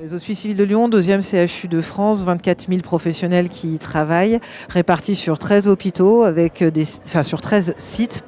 Les Hospices Civils de Lyon, deuxième CHU de France, 24 000 professionnels qui y travaillent, répartis sur 13 hôpitaux, sur 13 sites,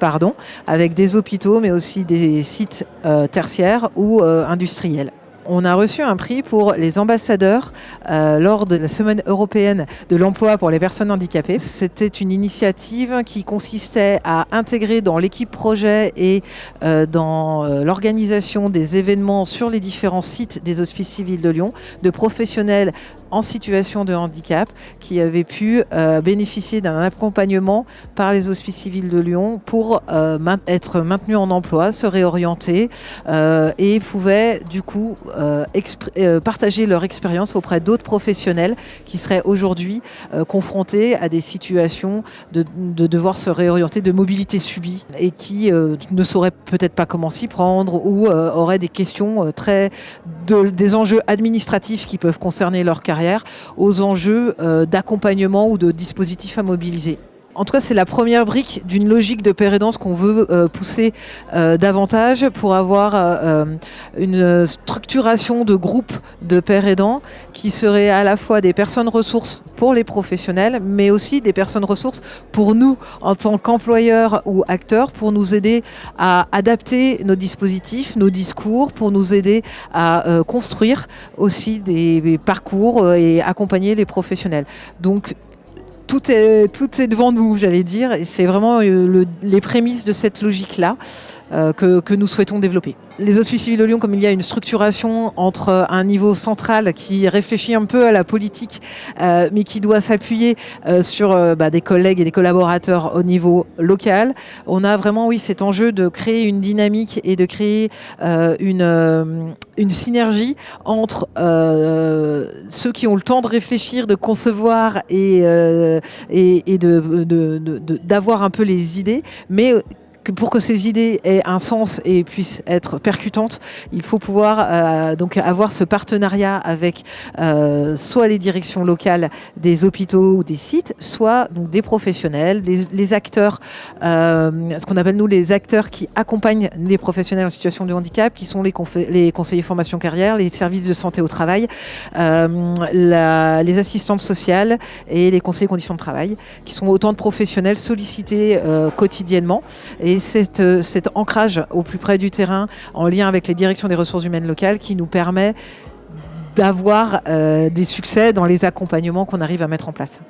avec des hôpitaux, mais aussi des sites tertiaires ou industriels. On a reçu un prix pour les ambassadeurs lors de la Semaine européenne de l'emploi pour les personnes handicapées. C'était une initiative qui consistait à intégrer dans l'équipe projet et dans l'organisation des événements sur les différents sites des Hospices Civils de Lyon, de professionnels en situation de handicap qui avaient pu bénéficier d'un accompagnement par les Hospices Civils de Lyon pour être maintenus en emploi, se réorienter et pouvaient du coup partager leur expérience auprès d'autres professionnels qui seraient aujourd'hui confrontés à des situations de devoir se réorienter, de mobilité subie et qui ne sauraient peut-être pas comment s'y prendre ou auraient des questions des enjeux administratifs qui peuvent concerner leur carrière aux enjeux d'accompagnement ou de dispositifs à mobiliser. En tout cas, c'est la première brique d'une logique de pérédance qu'on veut pousser davantage pour avoir une structuration de groupes de pères aidants qui seraient à la fois des personnes ressources pour les professionnels, mais aussi des personnes ressources pour nous en tant qu'employeurs ou acteurs, pour nous aider à adapter nos dispositifs, nos discours, pour nous aider à construire aussi des parcours et accompagner les professionnels. Donc, tout est devant nous, j'allais dire, et c'est vraiment les prémices de cette logique-là que nous souhaitons développer. Les Hospices Civils de Lyon, comme il y a une structuration entre un niveau central qui réfléchit un peu à la politique, mais qui doit s'appuyer sur des collègues et des collaborateurs au niveau local, on a vraiment cet enjeu de créer une dynamique et de créer une synergie entre ceux qui ont le temps de réfléchir, de concevoir et d'avoir un peu les idées, mais pour que ces idées aient un sens et puissent être percutantes, il faut pouvoir donc avoir ce partenariat avec soit les directions locales des hôpitaux ou des sites, soit donc des professionnels, les acteurs, ce qu'on appelle nous les acteurs qui accompagnent les professionnels en situation de handicap, qui sont les conseillers formation carrière, les services de santé au travail, les assistantes sociales et les conseillers conditions de travail, qui sont autant de professionnels sollicités quotidiennement. Et cet ancrage au plus près du terrain, en lien avec les directions des ressources humaines locales, qui nous permet d'avoir des succès dans les accompagnements qu'on arrive à mettre en place.